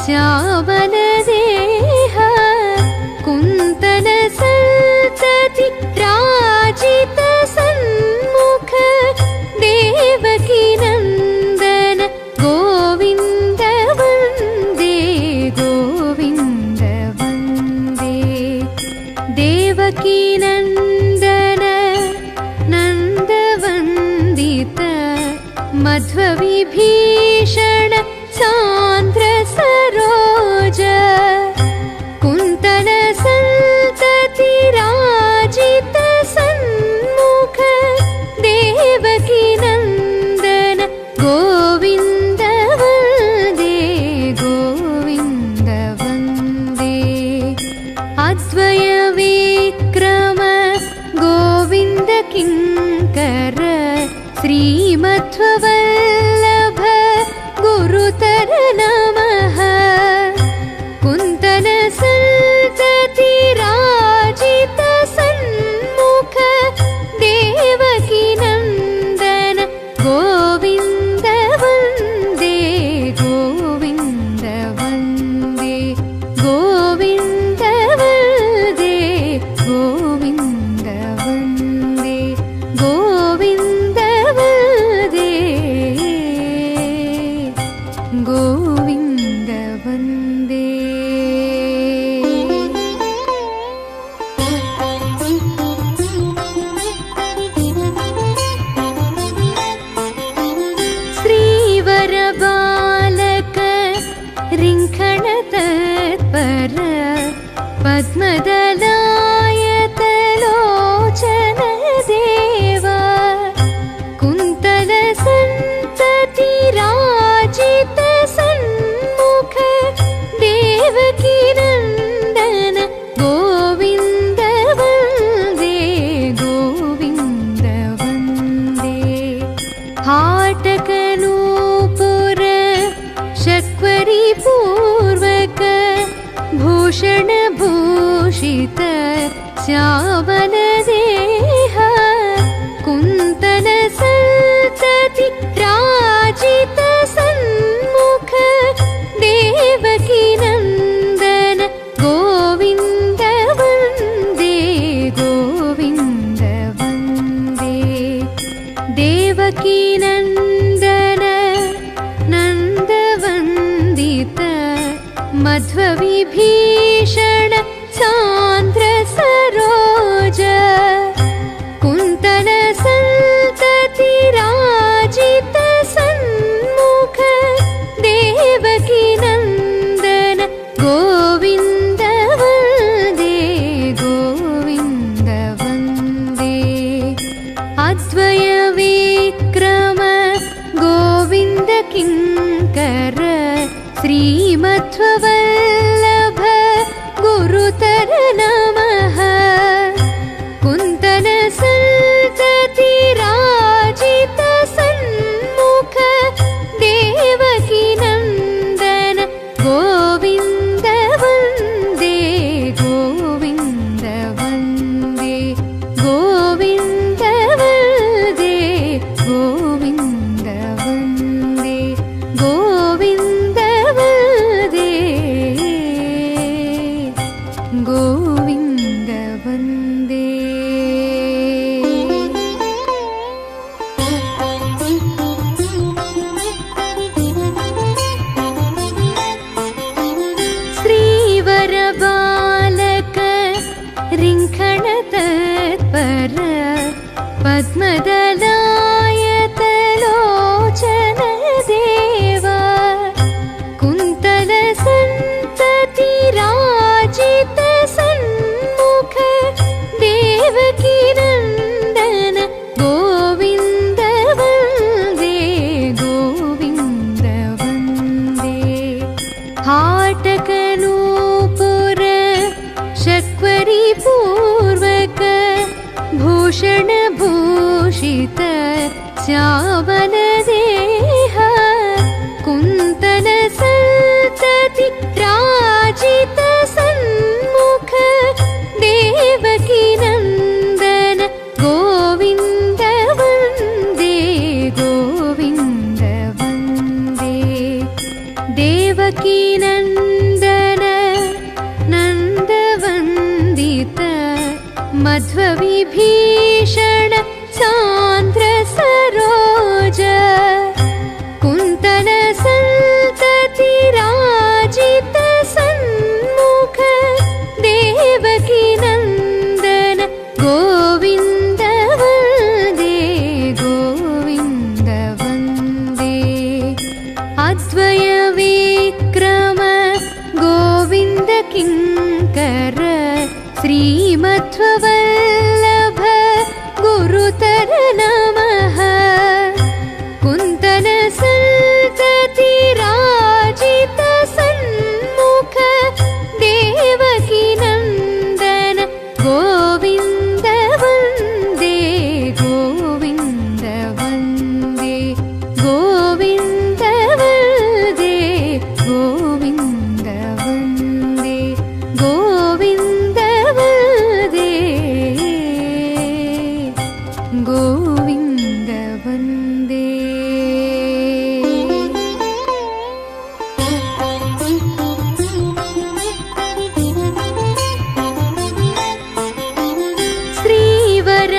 श्यामलदेह कुन्तल सन्तति राजित सन्मुख देवकी नन्दन गोविन्द वन्दे गोविन्द वन्दे देवकी नन्दन नन्दवन्दित मध्वविभीषण सान्द्र सरोज कुन्तल सन्तति राजित सन्मुख देवकी नन्दन गोविन्द वन्दे गोविन्द वन्दे अद्वय विक्रम गोविन्द किङ्कर श्रीमध्ववल्लभ गुरुतर नमः कुन्तल सन्तति राजित सन्मुख देवकी नन्दन गोविन्द वन्दे गोविन्द वन्दे गोविन्द वन्दे गोविन्द वन्दे गोविन्द वन्दे गोविन्द वन्दे श्रीवरबालक रिङ्खण तत्पर पद्मदलायत लोचन देवा कुन्तल सन्तति राजित सन्मुख देवकी नन्दन गोविन्द वन्दे गोविन्द वन्दे हाटकनूपुर शक्वरी पूर्वक भूषण भूषित श्यामलदेह कुन्तल सन्तति राजित सन्मुख देवकी नन्दन गोविन्द वन्दे गोविन्द वन्दे देवकी नन्दन नन्दवन्दित मध्वविभीषण सान्द्र सरोज कुन्तल सन्तति राजित सन्मुख देवकी नन्दन गोविन्द वन्दे गोविन्द वन्दे अद्वय विक्रम गोविन्द किङ्कर श्रीमध्ववल्लभ गुरुतर नमः कुन्तल सन्तति राजित सन्मुख देवकी नन्दन गोविन्द वन्दे गोविन्द वन्दे गोविन्द वन्दे गोविन्द वन्दे गोविन्द वन्दे गोविन्द वन्दे श्रीवरबालक रिङ्खण तत्पर पद्मदलायत लोचन देवा कुन्तल सन्तति राजित सन्मुख देवकी नन्दन गोविन्द वन्दे गोविन्द वन्दे हाटकनूपुर शक्वरी पूर्वक भूषण भूषित श्यामलदेह कुन्तल सन्तति राजित सन्मुख देवकी नन्दन गोविन्द वन्दे गोविन्द वन्दे देव देवकीनन्दन नन्दवन्दित मध्वविभीषण सान्द्र सरोज कुन्तल सन्तति राजित सन्मुख देवकीनन्दन गोविन्द वन्दे गोविन्द वन्दे अद्वय विक्रम गोविन्द किङ्कर श्रीमध्ववल्लभ गुरुतर नमः कुन्तल सन्तति राजित सन्मुख देवकीनन्दन गोविन्द वन्दे गोविन्द वन्दे गोविन्द वन्दे गोविन्द वन्दे गोविन्द वन्दे गोविन्द वन्दे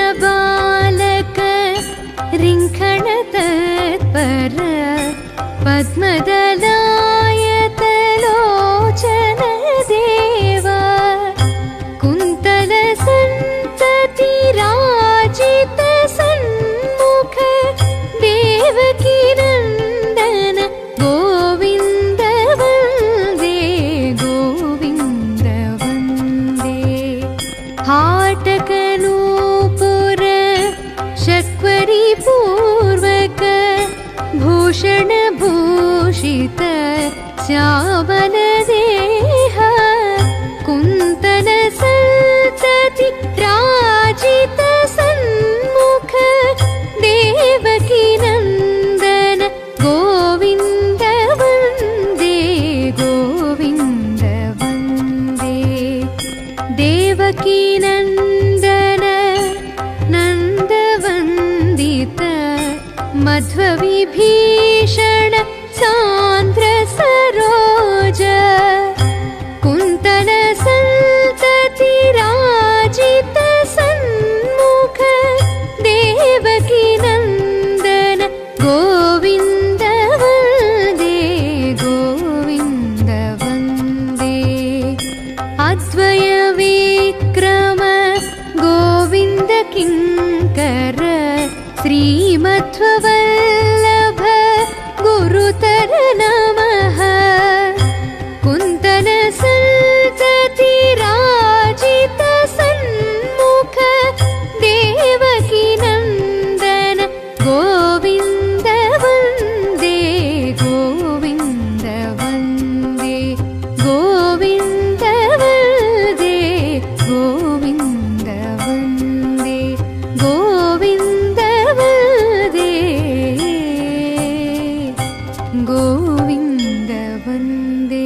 श्रीवरबालक रिङ्खण तत्पर पद्मदलायत लोचन देवा कुन्तल सन्तति राजित सन्मुख देवकीनन्दन गोविन्द वन्दे गोविन्द वन्दे हाटकनूपुर शक्वरी पूर्वक भूषण भूषित श्यामल देह कुन्तल सन्तति राजित सन्मुख देवकीनन्दन गोविन्द वन्दे गोविन्द वन्दे देवकीनन्दन नन्दवन्दित मध्वविभीषण सान्द्र सरोज कुन्तल सन्तति राजित सन्मुख देवकीनन्दन गोविन्द वन्दे गोविन्द वन्दे अद्वय विक्रम गोविन्द किङ्कर श्रीमध्ववल्लभ गुरुतर नमः कुन्तल सन्तति राजित सन्मुख देवकीनन्दन गोविन्द वन्दे गोविन्द वन्दे गोविन्द वन्दे गोविन्द वन्दे गोविन्द वन्दे गोविन्द वन्दे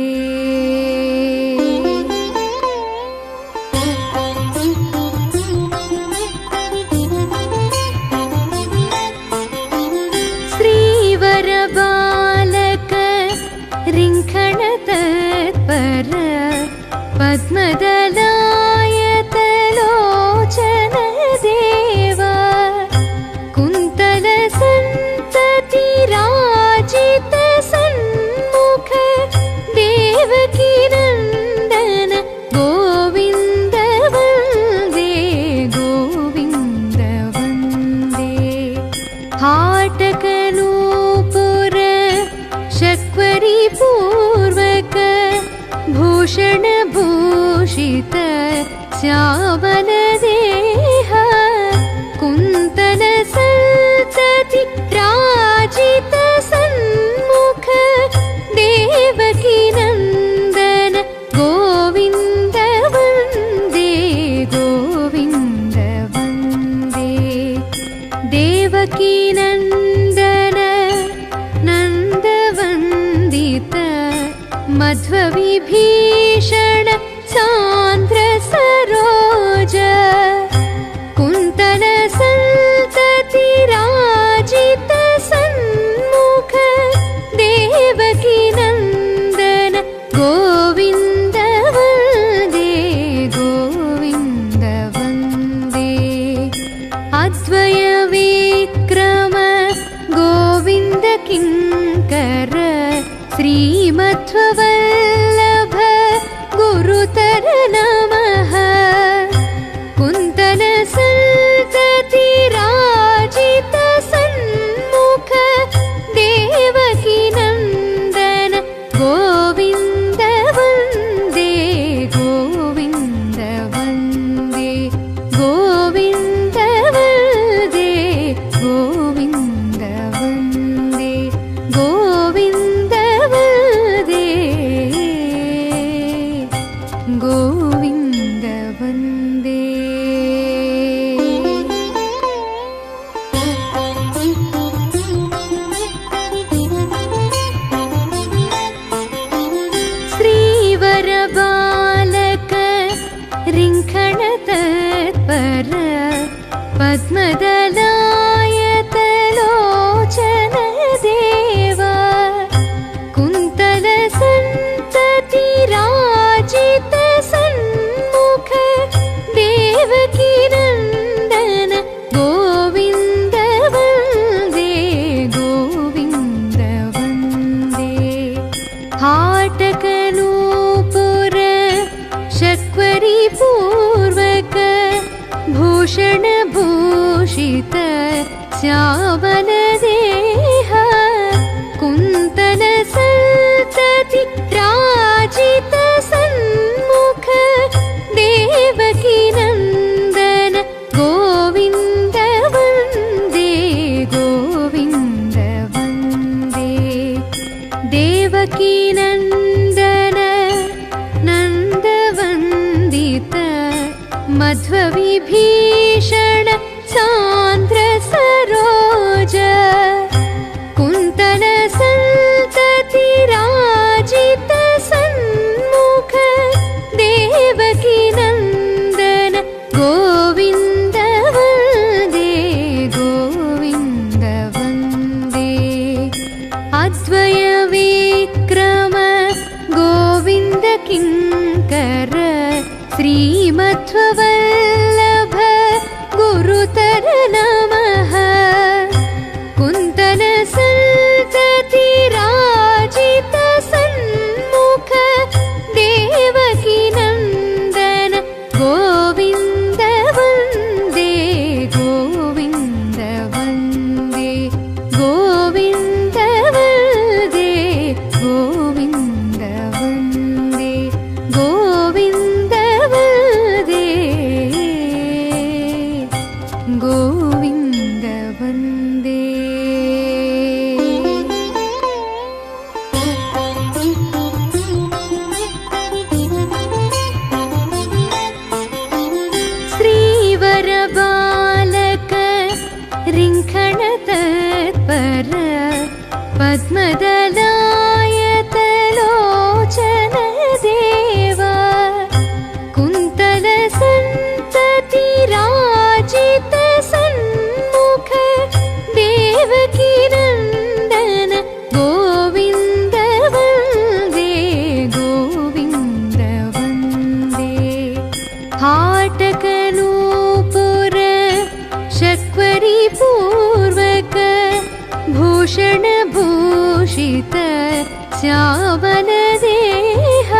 श्रीवरबालक रिङ्खण तत्पर पद्मदलायत लोचन देवा कुन्तल सन्तति राजित सन्मुख देवकीनन्दन गोविन्द वन्दे गोविन्द वन्दे हाटकनूपुर शक्वरी पूर्वक भूषण भूषित श्यामल देह कुन्तल सन्तति राजित सन्मुख देवकीनन्दन गोविन्द वन्दे गोविन्द वन्दे देवकीनन्दन नन्दवन्दित मध्वविभीषण सान्द्र सरोज कुन्तल सन्तति राजित सन्मुख देवकीनन्दन श्रीमध्ववल्लभ गुरुतर नमः कुन्तल सन्तति राजित सन्मुख देवकी नन्दन गोविन्द वन्दे गोविन्द वन्दे गोविन्द वन्दे गोविन्द वन्दे गोविन्द वन्दे गोविन्द वन्दे श्रीवरबालक रिङ्खण तत्पर पद्मदलायत लोचन देवा कुन्तल सन्तति राजित सन्मुख देवकी नन्दन गोविन्द वन्दे गोविन्द वन्दे हाटकनूपुर शक्वरी पूर्वक भूषण भूषित श्यामल देह कुन्तल सन्तति राजित सन्मुख देवकी नन्दन गोविन्द वन्दे गोविन्द वन्दे देवकी नन्दन नन्दवन्दित मध्वविभीषण सान्द्र सरोज कुन्तल सन्तति राजित सन्मुख देवकी नन्दन गोविन्द वन्दे गोविन्द वन्दे अद्वय विक्रम गोविन्द किङ्कर श्रीमध्ववल्लभ गुरुतर नमः कुन्तल सन्तति राजित सन्मुख देवकी नन्दन गोविन्द वन्दे गोविन्द वन्दे गोविन्द वन्दे गोविन्द वन्दे गोविन्द वन्दे गोविन्द वन्दे श्रीवरबालक रिङ्खण तत्पर पद्मदलायत लोचन देवा कुन्तल सन्तति राजित सन्मुख देवकी नन्दन गोविन्द वन्दे गोविन्द वन्दे हाटकनूपुर शक्वरी पूर्वक भूषण भूषित श्यामल देह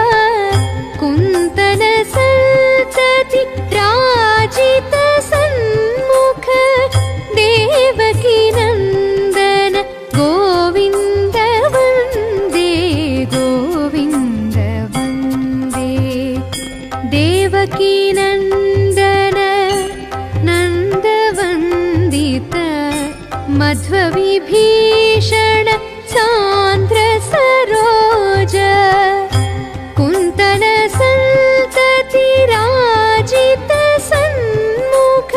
कुन्तल सन्तति राजित सन्मुख देवकी नन्दन गोविन्द वन्दे गोविन्द वन्दे देवकी नन्दन नन्दवन्दित मध्वविभीषण सान्द्र सरोज कुन्तल सन्तति राजित सन्मुख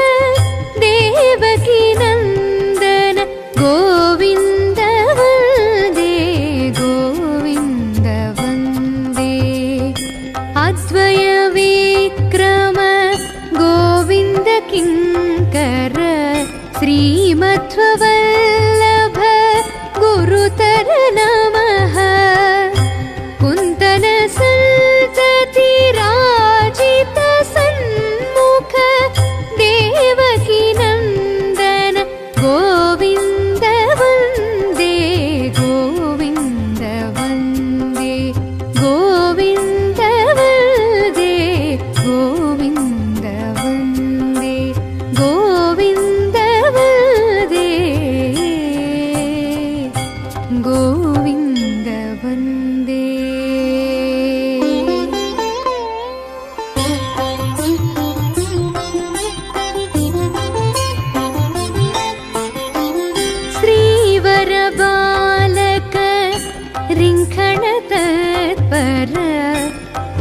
देवकी नन्दन गोविन्द वन्दे गोविन्द वन्दे अद्वय विक्रम गोविन्द किङ्कर श्रीमध्ववल्लभ गुरुतर नमः कुन्तल सन्तति राजित सन्मुख देवकी नन्दन गोविन्द वन्दे गोविन्द वन्दे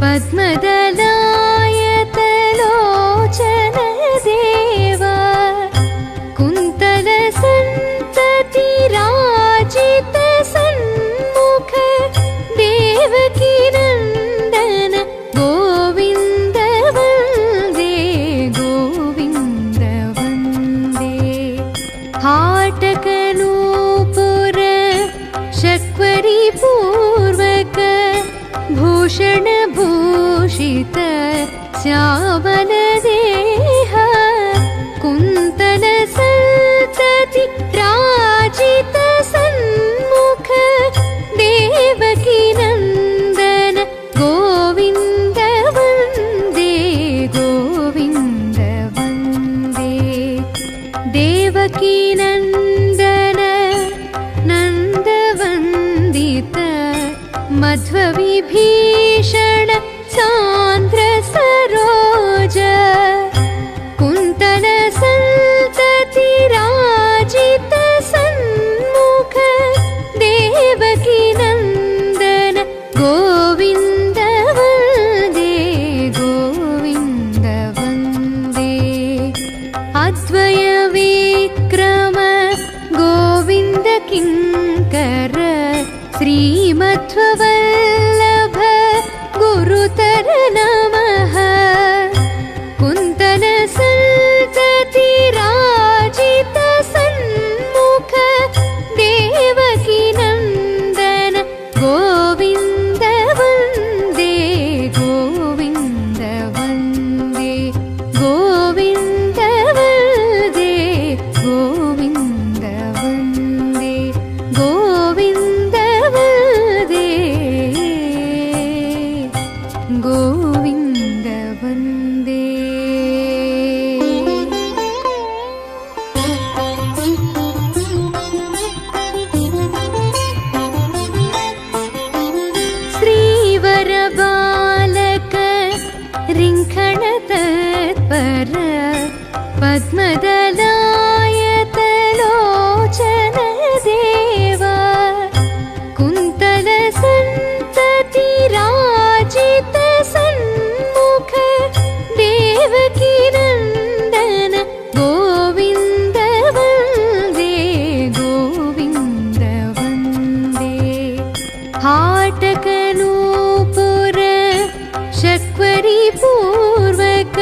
पद्मदलायतलोचन देवा कुन्तलसन्ततिराजित सन्मुख देवकीनन्दन गोविन्द वन्दे गोविन्द वन्दे हाटकनूपुर शक्वरी पूर्वक भूषण भूषित श्यामल देह कुन्तल सन्तति राजित सन्मुख देवकी नन्दन गोविन्द वन्दे गोविन्द वन्दे देवकी नन्दन नन्दवन्दित मध्वविभीषण सान्द्र सरोज कुन्तल सन्तति राजित सन्मुख देवकी नन्दन गोविन्द वन्दे गोविन्द वन्दे अद्वय विक्रम गोविन्द किङ्कर श्रीमध्ववल्लभ गुरुतर नमः कुन्तल सन्तति राजित सन्मुख देवकी नन्दन गोविन्द वन्दे गोविन्द वन्दे गोविन्द वन्दे गोविन्द वन्दे गोविन्द वन्दे गोविन्द वन्दे श्रीवरबालक रिङ्खण तत्पर पद्मदलायतलोचन देवा कुन्तल सन्तति राजित सन्मुख देवकी नन्दन गोविन्द वन्दे गोविन्द वन्दे हाटकनूपुर शक्वरी पूर्वक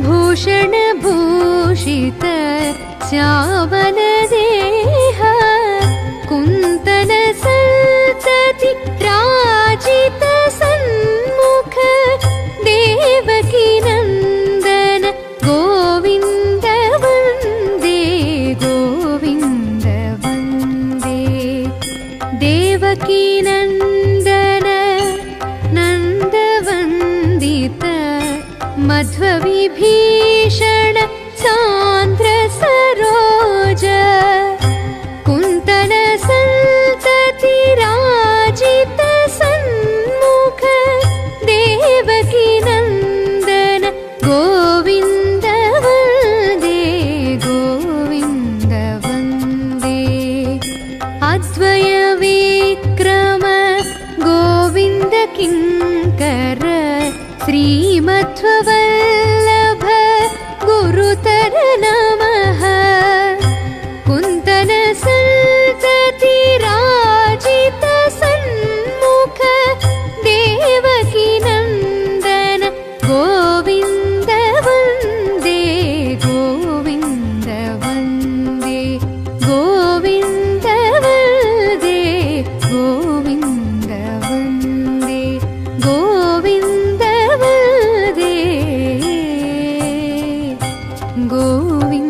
भूषण भूषित श्यामल देह कुन्तल सन्तति राजित सन्मुख देवकी नन्दन गोविन्द वन्दे गोविन्द वन्दे देवकी नन्दन नन्दवन्दित मध्वविभीषण सान्द्र सरोज कुन्तल सन्तति राजित सन्मुख देवकी नन्दन गोविन्द वन्दे गोविन्द वन्दे अद्वय विक्रम गोविन्द किङ्कर श्रीमध्ववल्लभ गुरुतर नमः कुन्तल सन्तति राजित सन्मुख देवकी नन्दन गोविन्द वन्दे गोविन्द वन्दे गोविन्द वन्दे गोविन्द वन्दे गोविन्द वन्दे गोविन्द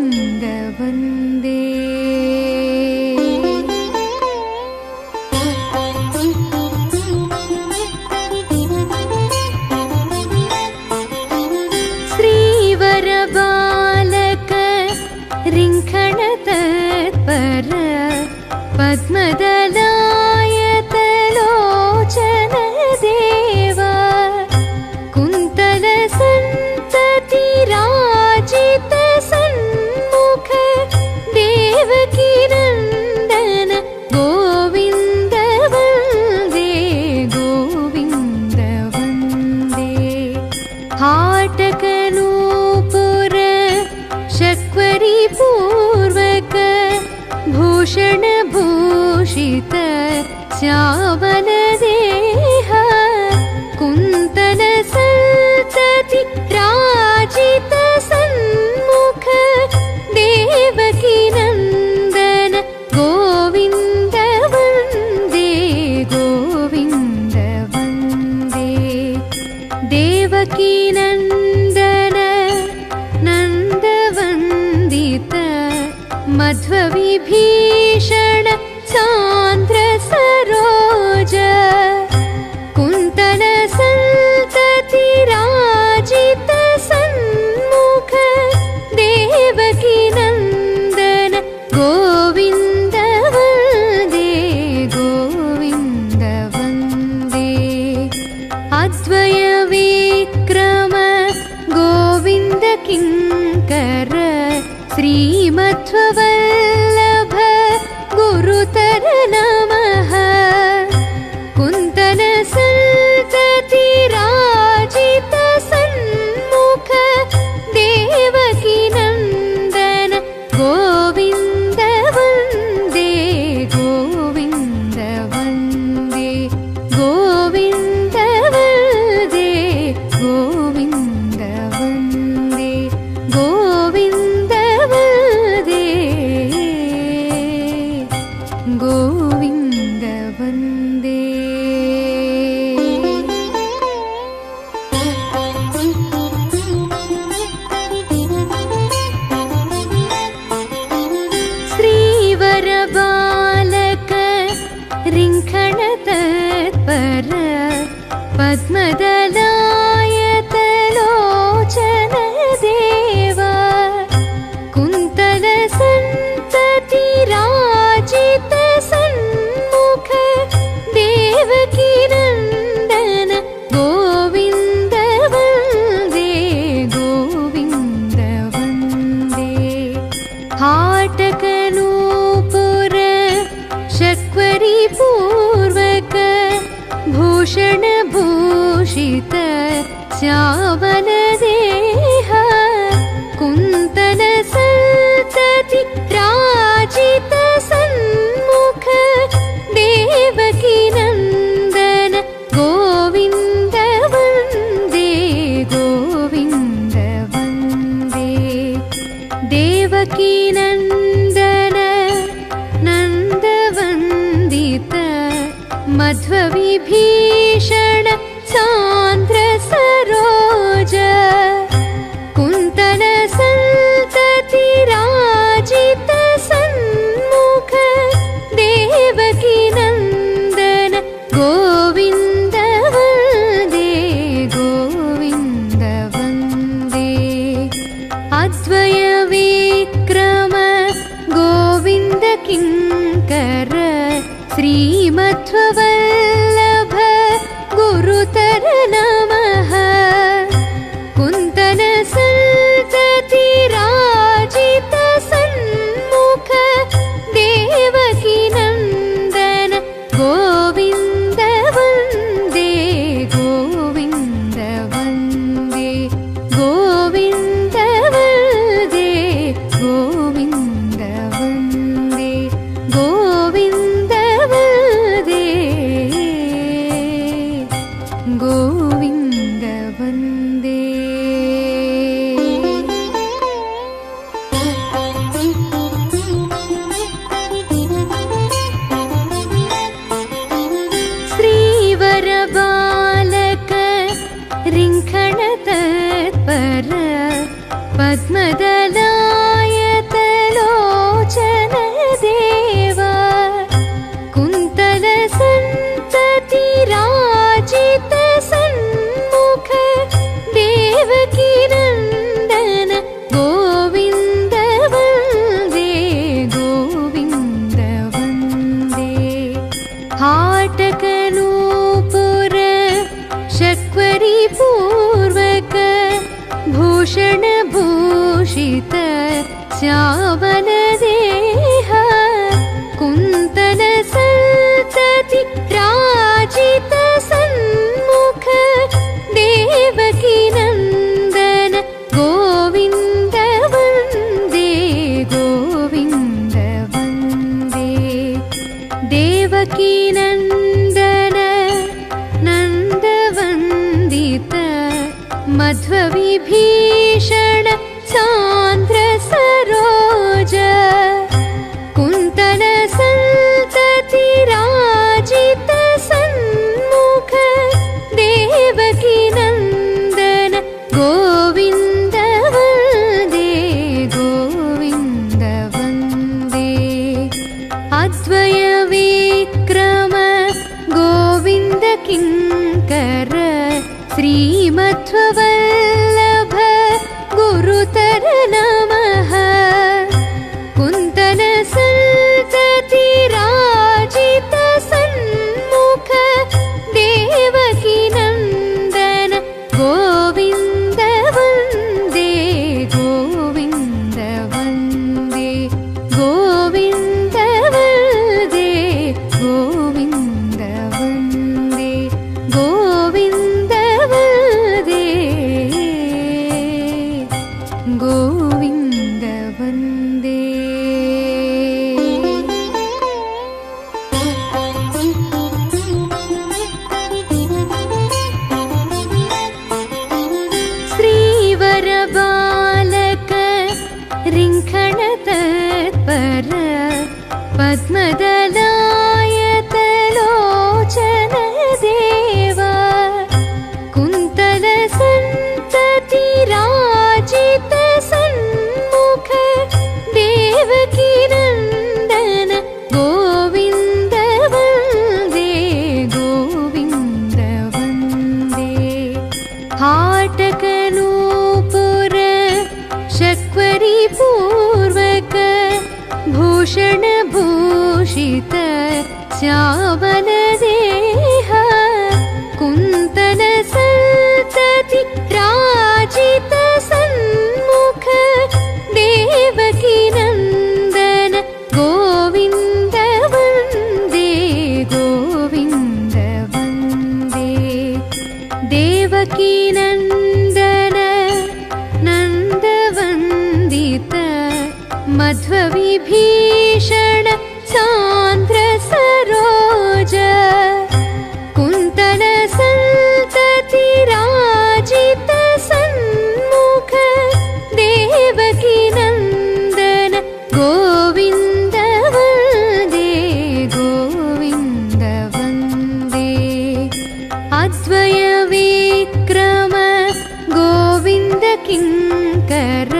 श्यामलदेह कुन्तल सन्तति राजित सन्मुख देवकी नन्दन गोविन्द वन्दे गोविन्द वन्दे देवकी नन्दन नन्दवन्दित मध्वविभीषण सान्द्र सरोज कुन्तल सन्तति राजित सन्मुख देवकी नन्दन गोविन्द वन्दे गोविन्द वन्दे अद्वय विक्रम गोविन्द किङ्कर श्रीमध्ववल्लभ गुरुतर नमः कुन्तल सन्तति राजित सन्मुख देवकी नन्दन गोविन्द वन्दे गोविन्द वन्दे गोविन्द वन्दे गोविन्द वन्दे गोविन्द वन्दे गोविन्द वन्दे श्रीवरबालक रिङ्खण तत्पर पद्मदलायत लोचन देवा कुन्तल सन्तति राजित सन्मुख देवकी नन्दन गोविन्द वन्दे गोविन्द वन्दे हाटकनूपुर शक्वरी पूर्वक भूषण भूषित श्यामलदेह कुन्तल सन्तति राजित सन्मुख देवकी नन्दन गोविन्द वन्दे गोविन्द वन्दे देवकी नन्दन नन्दवन्दित मध्वविभीषण सान्द्र सरोज कुन्तल सन्तति राजित सन्मुख देवकी नन्दन गोविन्द वन्दे गोविन्द वन्दे अद्वय विक्रम गोविन्द किङ्कर श्रीमध्ववल्लभ गुरुतर नमः कुन्तल सन्तति राजित सन्मुख देवकी नन्दन गोविन्द वन्दे गोविन्द वन्दे गोविन्द वन्दे गोविन्द वन्दे गोविन्द वन्दे गोविन्द वन्दे श्रीवरबालक रिङ्खण तत्पर पद्मदलायत लोचन देवा कुन्तल सन्तति राजित सन्मुख देवकी नन्दन गोविन्द वन्दे गोविन्द वन्दे हाटकनूपुर शक्वरी पूर्वक भूषण भूषित श्यामलदेह कुन्तल सन्तति राजित सन्मुख देवकी नन्दन गोविन्द वन्दे गोविन्द वन्दे देवकी नन्दन मध्वविभीषण सान्द्र सरोज कुन्तल सन्तति राजित सन्मुख देवकी नन्दन गोविन्द वन्दे गोविन्द वन्दे अद्वय विक्रम गोविन्द किङ्कर श्रीमध्ववल्लभ गुरुतर नमः कुन्तल सन्तति राजित सन्मुख देवकी नन्दन गोविन्द वन्दे गोविन्द वन्दे गोविन्द वन्दे गोविन्द वन्दे गोविन्द वन्दे गोविन्द वन्दे श्रीवरबालक रिङ्खण तत्पर पद्मदलायत लोचन देवा कुन्तल सन्तति राजित सन्मुख देवकी नन्दन गोविन्द वन्दे गोविन्द वन्दे हाटकनूपुर शक्वरी पूर्वक भूषण भूषित श्यामल देह कुन्तल सन्तति राजित सन्मुख देवकी नन्दन गोविन्द वन्दे गोविन्द वन्दे देवकी नन्दन नन्दवन्दित मध्वविभीषण सान्द्र सरोज कुन्तल सन्तति राजित सन्मुख देवकी नन्दन गोविन्द वन्दे गोविन्द वन्दे अद्वय विक्रम गोविन्द किङ्कर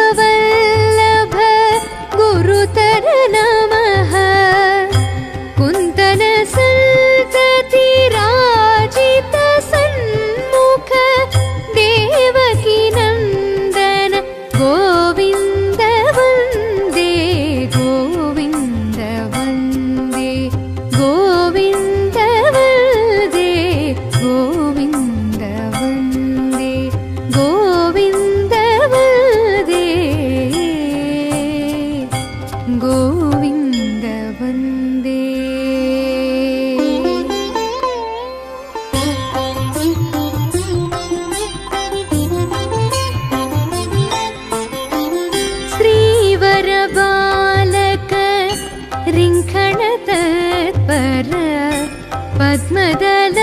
श्रीमध्ववल्लभ गुरुतर नमः कुन्तल सन्तति राजित सन्मुख देवकी नन्दन गोविन्द वन्दे गोविन्द वन्दे गोविन्द वन्दे गोविन्द वन्दे गोविन्द वन्दे गोविन्द वन्दे श्रीवरबालक रिङ्खण तत्पर पद्मदलायत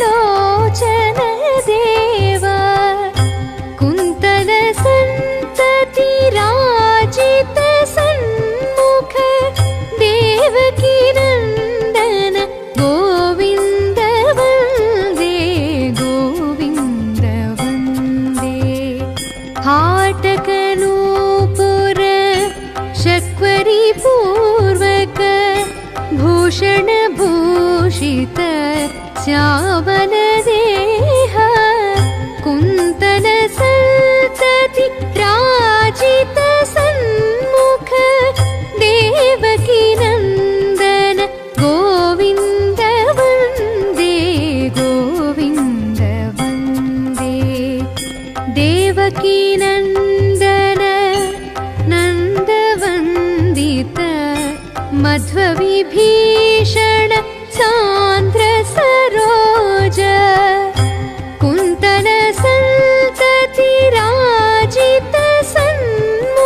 लोचन देवा कुन्तल सन्तति राजित सन्मुख देवकी नन्दन गोविन्द वन्दे गोविन्द वन्दे हाटकनूपुर शक्वरी पूर्वक भूषण भूषित श्यामल देह कुन्तल सन्तति राजित सन्मुख देवकी नन्दन गोविन्द वन्दे गोविन्द वन्दे देवकी नन्दन नन्दवन्दित मध्वविभीषण सान्द्र सरोज कुन्तल सन्तति राजित सन्मुख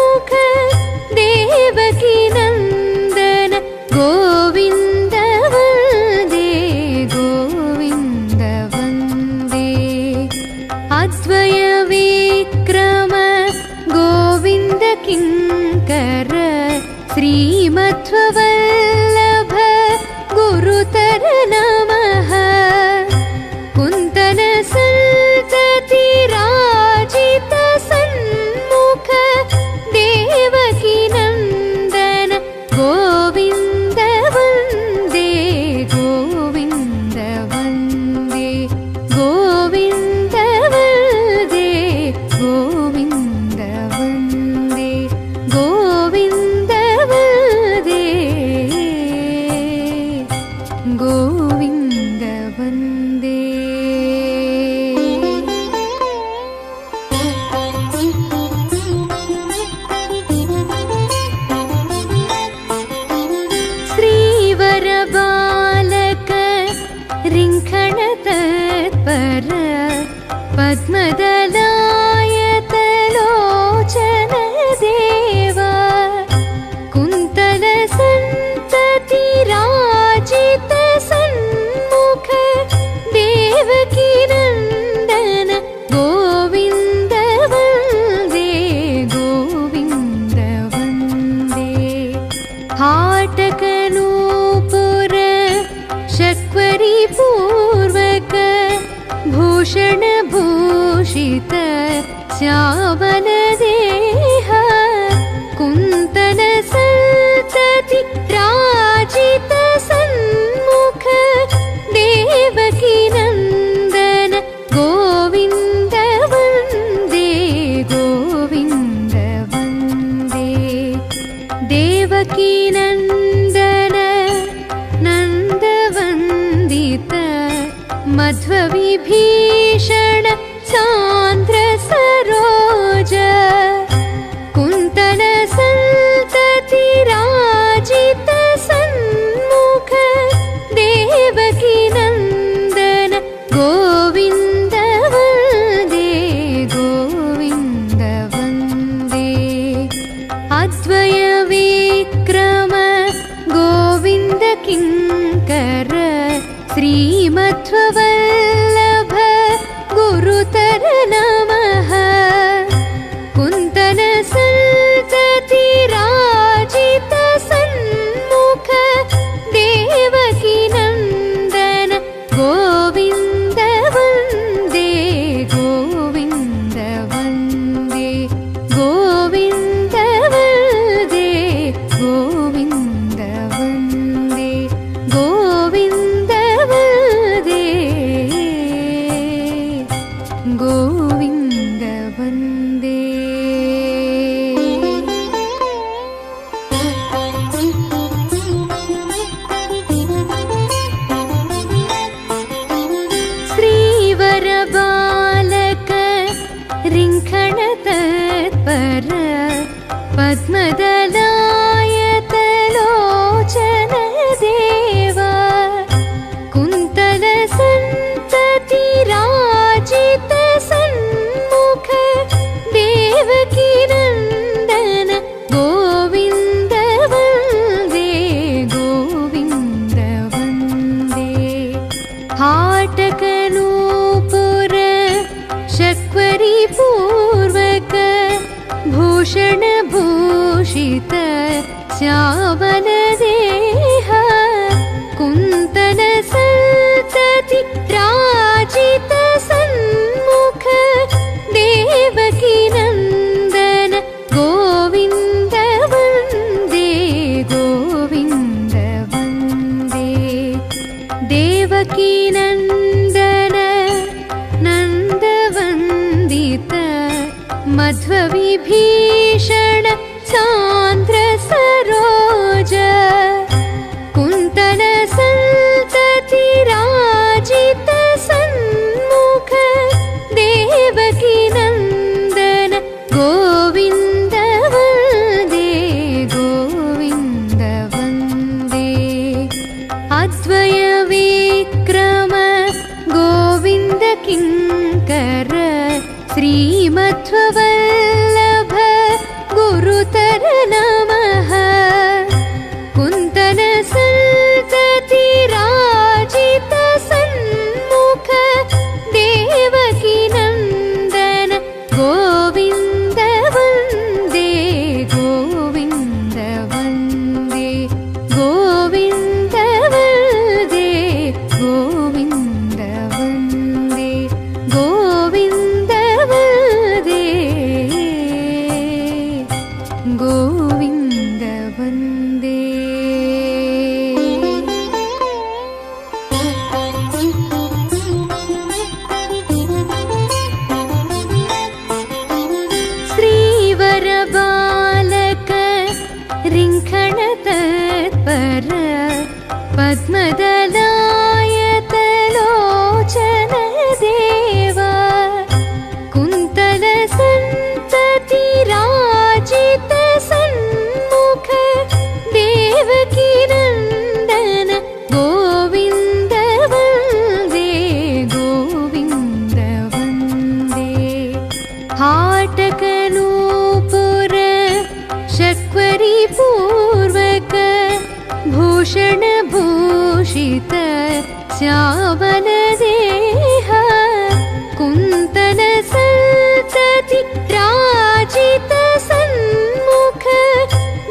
रिङ्खणतत्पर पद्मदलायतलोचन देव कुन्तलसन्ततिराजित सन्मुख देवकीनन्दन गोविन्द वन्दे गोविन्द वन्दे हाटकनूपुर शक्वरी पूर्वक भूषण भूषित श्यामल देह कुन्तल सन्तति राजित सन्मुख देवकी नन्दन गोविन्द वन्दे गोविन्द वन्दे देवकी नन्दन नन्दवन्दित मध्वविभीषण सान्द्र सरोज कुन्तल सन्तति राजित सन्मुख देवकी नन्दन गोविन्द वन्दे गोविन्द वन्दे अद्वय विक्रम गोविन्द किङ्कर श्रीमध्ववल्लभ गुरुतर नमः कुन्तल सन्तति राजित सन्मुख देवकी नन्दन गोविन्द वन्दे गोविन्द वन्दे गोविन्द वन्दे गोविन्द वन्दे गोविन्द वन्दे गोविन्द वन्दे श्रीवरबालक रिङ्खणतत्पर पद्मदलायतलोचन देव कुन्तल सन्तति राजित सन्मुख देवकी नन्दन गोविन्द वन्दे गोविन्द वन्दे हाटकनूपुर शक्वरी पूर्वक भूषण भूषित श्यामल देह कुन्तल सन्तति राजित सन्मुख देवकी नन्दन गोविन्द वन्दे गोविन्द वन्दे देवकी नन्दन नन्दवन्दित मध्वविभीषण सान्द्र सरोज कुन्तल सन्तति राजित सन्मुख देवकी नन्दन गोविन्द वन्दे गोविन्द वन्दे अद्वय विक्रम गोविन्द किङ्कर श्रीमध्ववल्लभ श्यामलदेह कुन्तल सन्तति राजित सन्मुख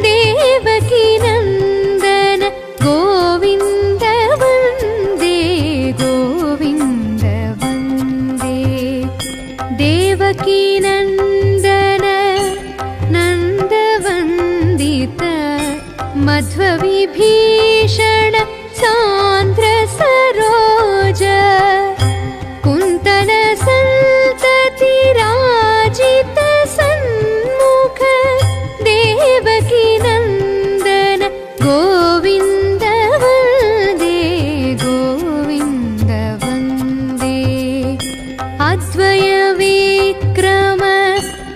देवकी नन्दन गोविन्द वन्दे गोविन्द वन्दे देवकी नन्दन नन्दवन्दित मध्वविभीषण सान्द्र सरोज कुन्तल सन्तति राजित सन्मुख देवकी नन्दन गोविन्द वन्दे गोविन्द वन्दे अद्वय विक्रम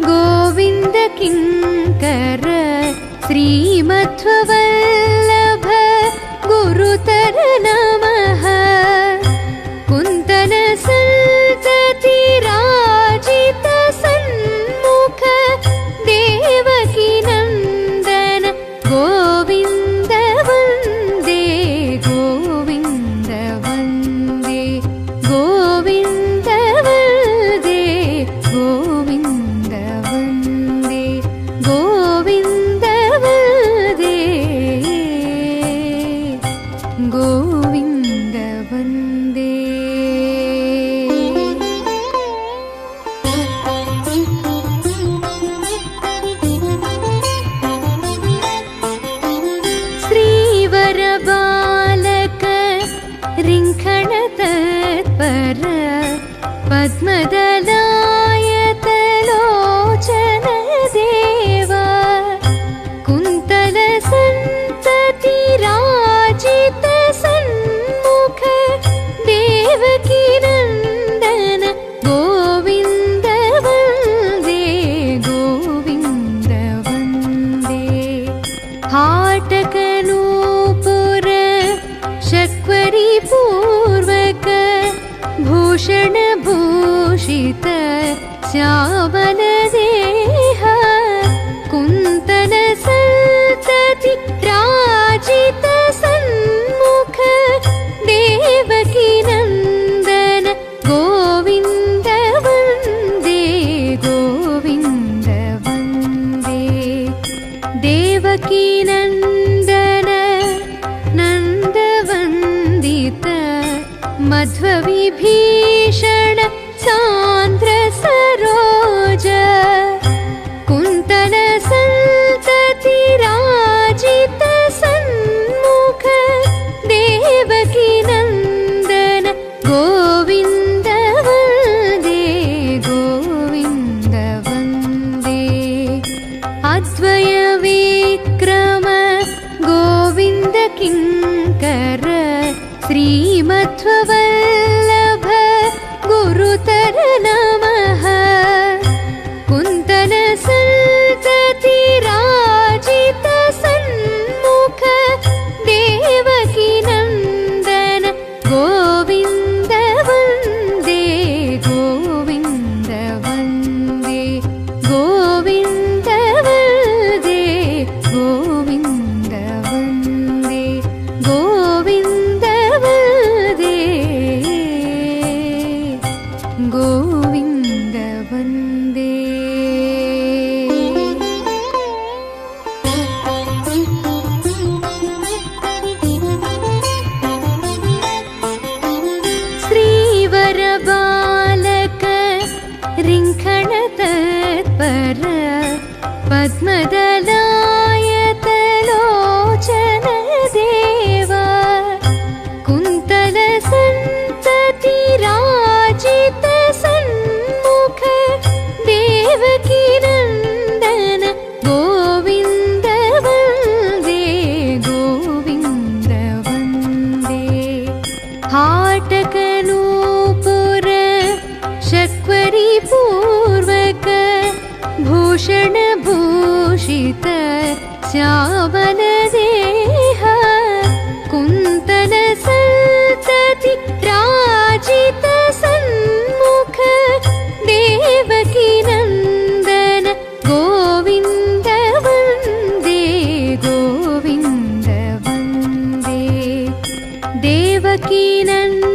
गोविन्द किङ्कर श्रीमध्ववल्लभ गुरुतर नमः कुन्तल सन्तति राजित सन्मुख देवकी नन्दन गोविन्द वन्दे गोविन्द वन्दे गोविन्द वन्दे गोविन्द वन्दे गोविन्द वन्दे गोविन्द वन्दे श्रीवरबालक रिङ्खण तत्पर पद्मदलायत लोचन देवा कुन्तल सन्तति राजित सन्मुख देवकी नन्दन गोविन्द वन्दे गोविन्द वन्दे हाटकनूपुर शक्वरी पूर्वक भूषण भूषित श्यामलदेह कुन्तल सन्तति राजित सन्मुख देवकी नन्दन गोविन्द वन्दे गोविन्द वन्दे देवकी नन्दन नन्दवन्दित मध्वविभीषण सान्द्र सरोज कुन्तल सन्तति राजित सन्मुख देवकी नन्दन गोविन्द वन्दे गोविन्द वन्दे अद्वय विक्रम गोविन्द किङ्कर श्रीमध्ववल्लभ गुरुतर नमः कुन्तल सन्तति राजित सन्मुख देवकी नन्दन गोविन्द वन्दे गोविन्द वन्दे गोविन्द वन्दे गोविन्द वन्दे गोविन्द वन्दे गोविन्द वन्दे श्रीवरबालक रिङ्खण तत्पर पद्मदलायत लोचन देवा कुन्तल सन्तति राजित सन्मुख देवकी नन्दन गोविन्द वन्दे गोविन्द वन्दे हाटकनूपुर शक्वरी पूर्वक भूषण भूषित श्यामलदेह कुन्तल सन्तति राजित सन्मुख देवकी नन्दन गोविन्द वन्दे गोविन्द वन्दे देवकी नन्दन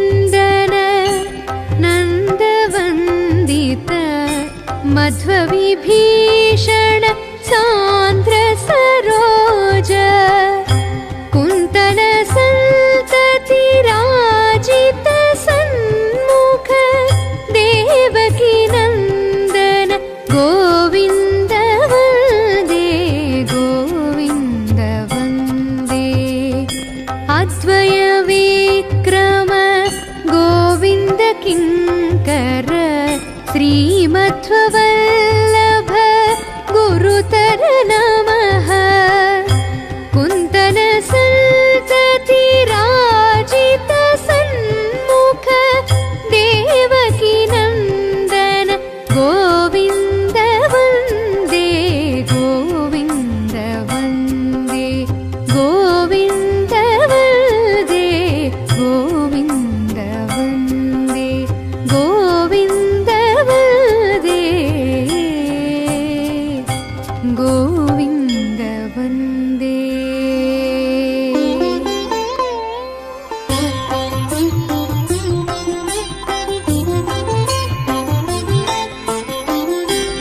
मध्वविभीषण सान्द्र सरोज कुन्तल सन्तति राजित सन्मुख देवकी नन्दन गोविन्द वन्दे गोविन्द वन्दे अद्वय विक्रम गोविन्द किङ्कर श्रीमध्ववल्लभ गुरुतर नमः कुन्तल सन्तति राजित सन्मुख देवकी नन्दन गोविन्द वन्दे गोविन्द वन्दे गोविन्द वन्दे गोविन्द वन्दे गोविन्द वन्दे गोविन्द वन्दे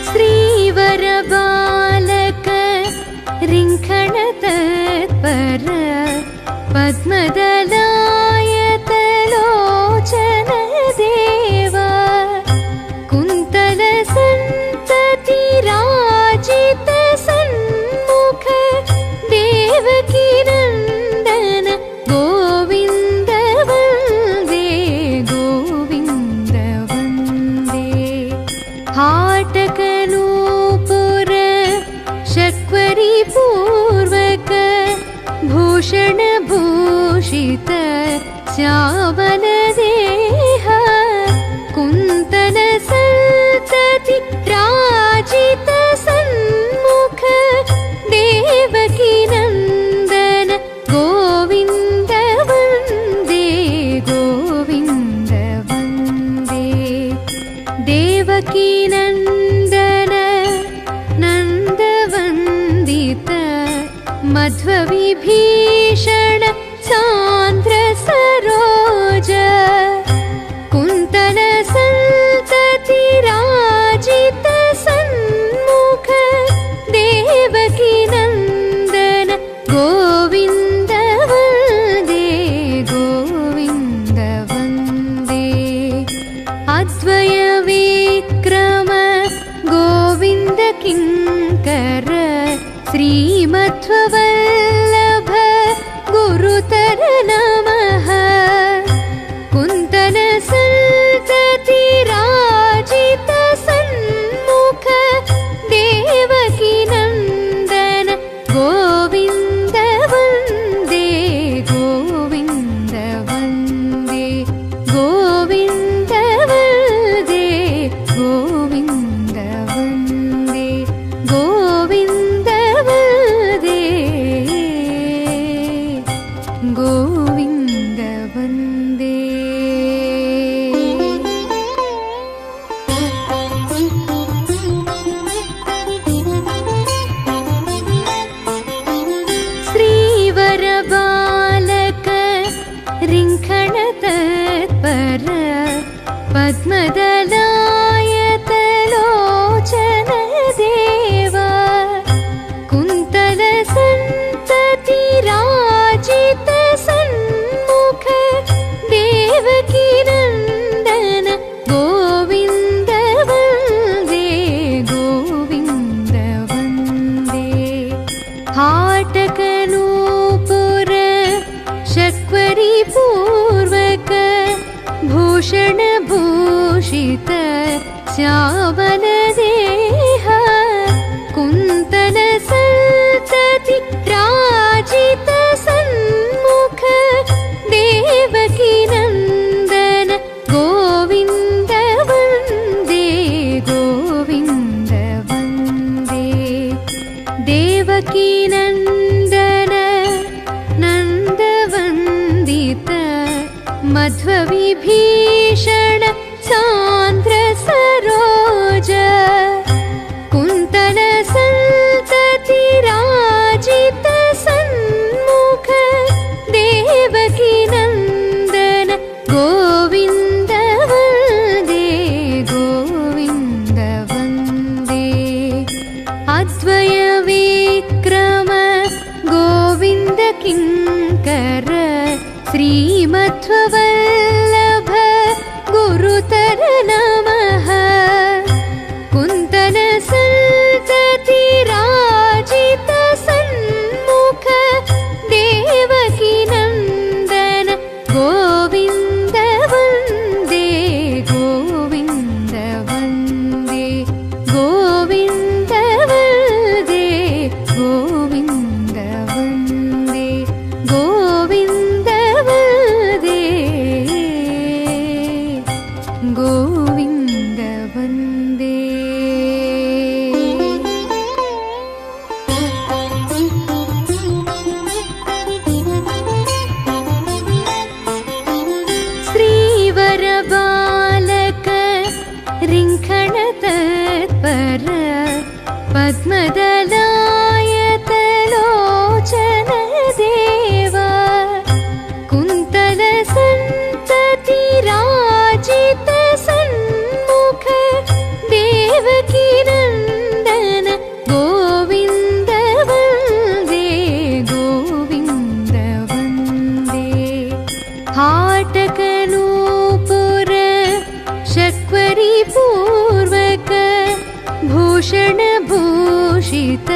श्रीवर बालक रिङ्खण तत्पर पद्मदलायत लोचन देवा कुन्तल सन्तति राजित सन्मुख देवकी नन्दन गोविन्द वन्दे गोविन्द वन्दे हाटकनूपुर शक्वरी पूर्वक भूषण भूषित श्यामल देह कुन्तल सन्तति राजित सन्मुख देवकी नन्दन गोविन्द वन्दे गोविन्द वन्दे देवकी नन्दन नन्दवन्दित मध्वविभीषण सान्द्र सरोज कुन्तल सन्तति राजित सन्मुख देवकी नन्दन गोविन्द वन्दे गोविन्द वन्दे अद्वय विक्रम गोविन्द किङ्कर श्रीमध्ववल्लभ गुरुतर नमः कुन्तल सन्तति राजित सन्मुख देवकी नन्दन गोविन्द वन्दे गोविन्द वन्दे गोविन्द वन्दे गोविन्द वन्दे गोविन्द वन्दे गोविन्द वन्दे श्रीवर बालक रिङ्खण तत्पर पद्मदलायत लोचन देवा कुन्तल सन्तति राजित सन्मुख देवकी नन्दन गोविन्द वन्दे गोविन्द वन्दे हाटकनूपुर शक्वरी पूर्वक भूषण भूषित श्यामल देह कुन्तल सन्तति राजित सन्मुख देवकी नन्दन गोविन्द वन्दे गोविन्द वन्दे देवकी नन्दन नन्दवन्दित मध्वविभीषण सान्द्र सरोज कुन्तल सन्तति राजित सन्मुख देवकी नन्दन गोविन्द वन्दे गोविन्द वन्दे गोविन्द वन्दे। श्रीवरबालक रिङ्खणतत्पर पद्मदलायतलोचन देव कुन्तलसन्ततिराजित सन्मुख देवकीनन्दन गोविन्द वन्दे गोविन्द वन्दे। हाटकनूपुर शक्वरी पूर्वक भूषण भूषित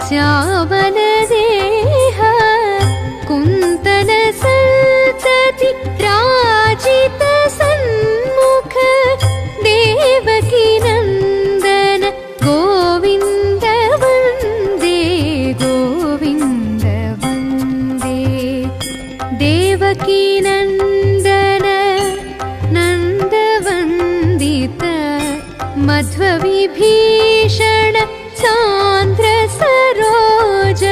श्यामल देह कुन्तल सन्तति राजित सन्मुख देवकी नन्दन गोविन्द वन्दे गोविन्द वन्दे। देवकी नन्दन नन्दवन्दित मध्वविभीषण सान्द्र सरोज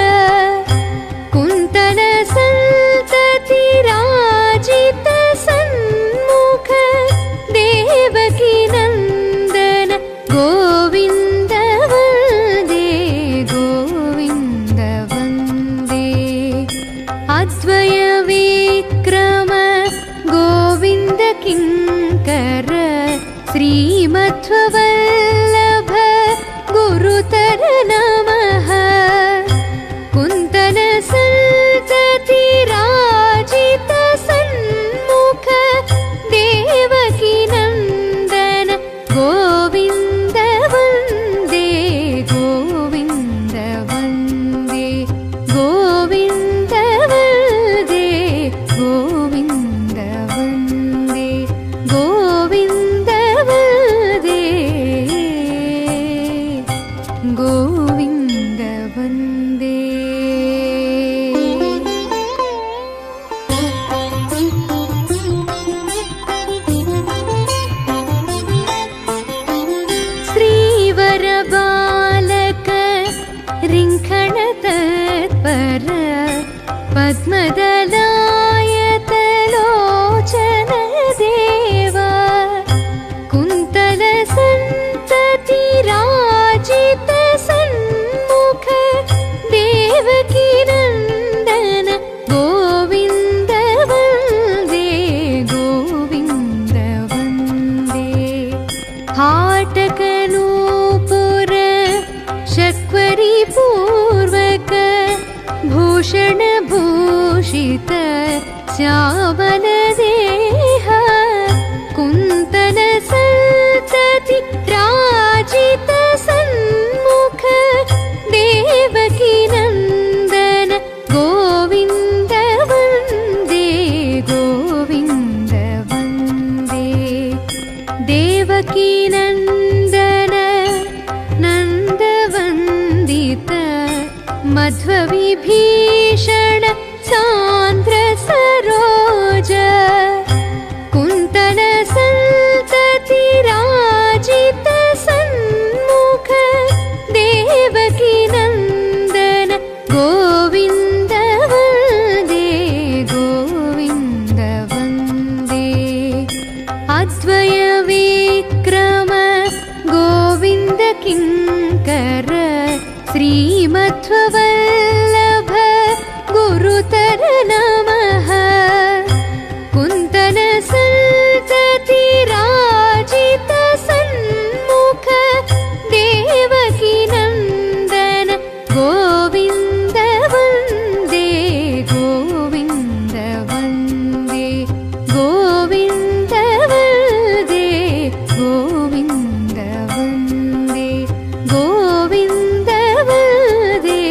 कुन्तल सन्तति राजित सन्मुख देवकी नन्दन गोविन्द वन्दे गोविन्द वन्दे। अद्वय विक्रम गोविन्द किङ्कर श्रीमध्ववल्लभ गुरुतर नमः कुन्तल सन्तति राजित सन्मुख देवकी नन्दन गोविन्द वन्दे गोविन्द वन्दे गोविन्द वन्दे गोविन्द वन्दे गोविन्द वन्दे गोविन्द वन्दे। श्रीवरबालक रिङ्खणतत्पर पद्मदलायतलोचन देव कुन्तल सन्तति राजित सन्मुख देवकी नन्दन गोविन्द वन्दे गोविन्द वन्दे। हाटकनूपुर शक्वरी पूर्वक भूषण भूषित श्यामल देह कुन्तल सन्तति राजित सन्मुख देवकी नन्दन गोविन्द वन्दे गोविन्द वन्दे। देवकी नन्दन नन्दवन्दित मध्वविभीषण सान्द्र सरोज कुन्तल सन्तति राजित सन्मुख देवकी नन्दन गोविन्द वन्दे गोविन्द वन्दे। अद्वय विक्रम गोविन्द किङ्कर श्रीमध्ववल्लभ गुरुतर नमः कुन्तल सन्तति राजित सन्मुख देवकी नन्दन गोविन्द वन्दे गोविन्द वन्दे गोविन्द वन्दे गोविन्द वन्दे गोविन्द वन्दे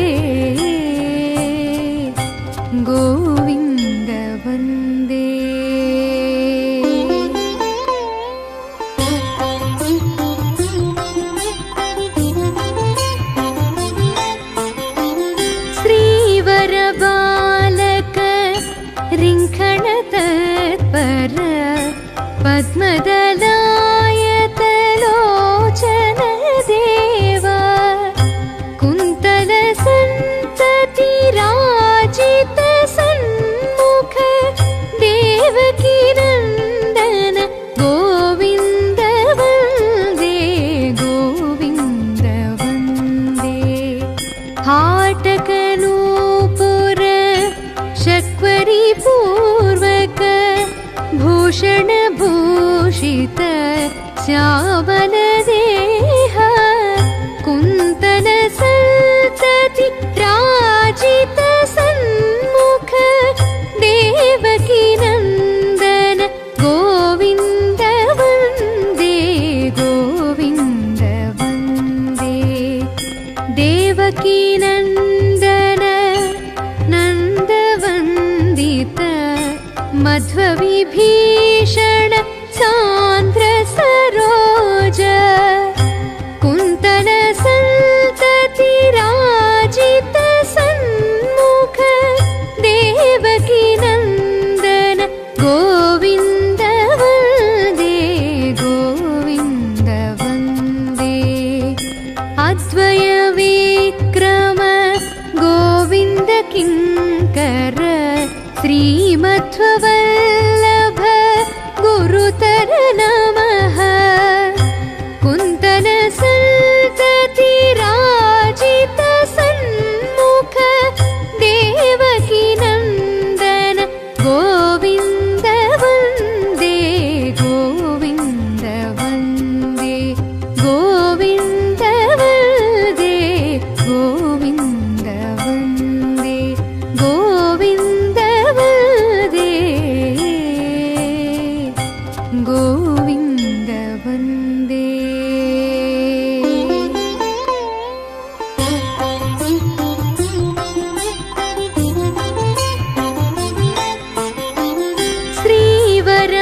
पद्मदलायतलोचन देव कुन्तलसन्ततिराजित सन्मुख देवकीनन्दन गोविन्द वन्दे गोविन्द वन्दे हाटकनूपुर शक्वरी पूर्वक भूषण भूषित श्यामल देह कुन्तल सन्तति राजित सन्मुख देवकी नन्दन गोविन्द वन्दे गोविन्द वन्दे देवकी नन्दन नन्दवन्दित मध्वविभीषण सान्द्र सरोज कुन्तल सन्तति राजित सन्मुख देवकी नन्दन गोविन्द वन्दे गोविन्द वन्दे अद्वय विक्रम गोविन्द किङ्कर श्रीमध्ववल्लभ गुरुतर नमः कुन्तल सन्तति राजित सन्मुख देवकी नन्दन गोविन्द वन्दे गोविन्द वन्दे गोविन्द वन्दे गोविन्द वन्दे गोविन्द वन्दे गोविन्द वन्दे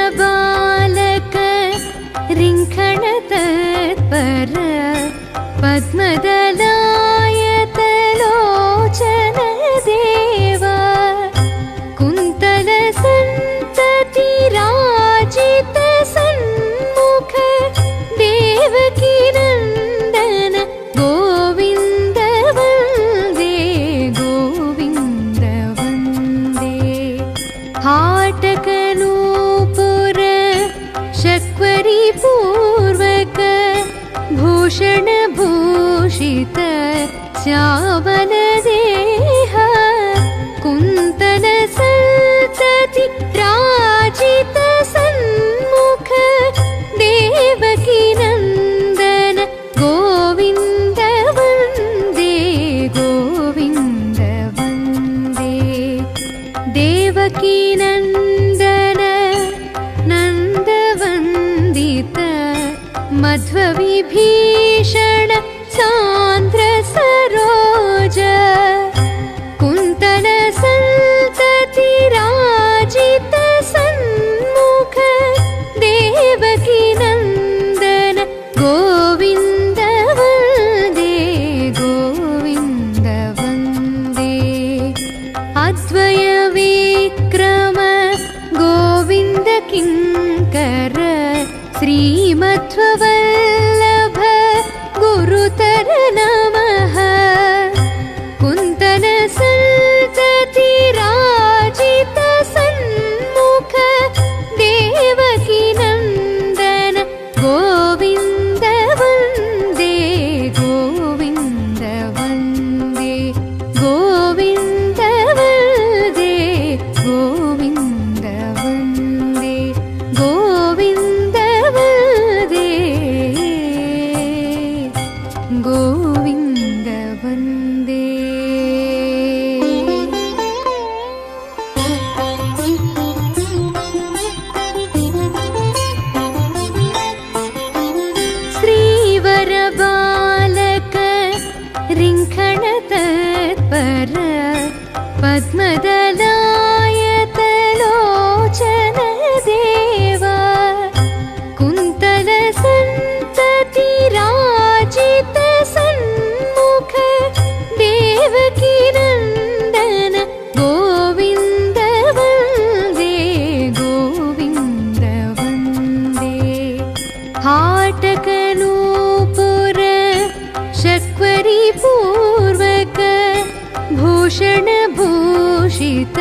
श्रीवरबालक रिङ्खण तत्पर पद्मदलायतलोचन देव कुन्तल सन्तति राजित सन्मुख देवकी नन्दन गोविन्द वन्दे गोविन्द वन्दे हाटकनूपुर शक्वरी पूर्वक भूषण भूषित श्यामल देह कुन्तल सन्तति राजित सन्मुख देवकी नन्दन गोविन्द वन्दे गोविन्द वन्दे देवकी नन्दन नन्दवन्दित मध्वविभीषण सान्द्र सरोज कुन्तल सन्तति राजित सन्मुख देवकी नन्दन गोविन्द वन्दे गोविन्द वन्दे अद्वय विक्रम गोविन्द किङ्कर श्रीमध्ववल्लभ गुरुतर नमः कुन्तल सन्तति राजित सन्मुख देवकी नन्दन गोविन्द वन्दे गोविन्द वन्दे गोविन्द वन्दे गोविन्द वन्दे गोविन्द वन्दे गोविन्द वन्दे श्रीवरबालक रिङ्खण तत्पर पद्मदलायतलोचन देव कुन्तल सन्तति राजित सन्मुख देवकी नन्दन गोविन्द वन्दे गोविन्द वन्दे हाटकनूपुर शक्वरी पूर्वक भूषण भूषित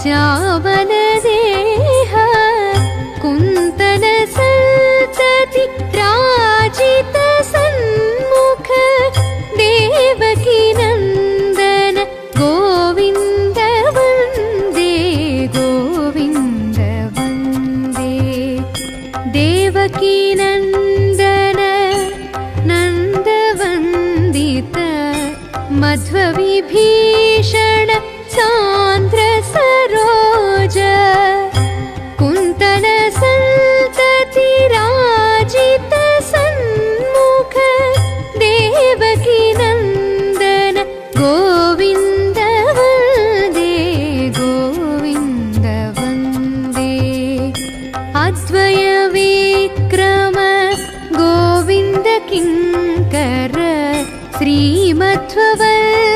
श्यामल देह कुन्तल संतति राजित सन्मुख देवकी नन्दन गोविन्द वन्दे गोविन्द वन्दे देवकी नन्दन नन्दवन्दित मध्वविभीषण सान्द्र सरोज कुन्तल संतति राजित सन्मुख देवकी नन्दन गोविन्द वन्दे गोविन्द वन्दे अद्वय विक्रम गोविन्द किङ्कर श्रीमध्ववल्लभ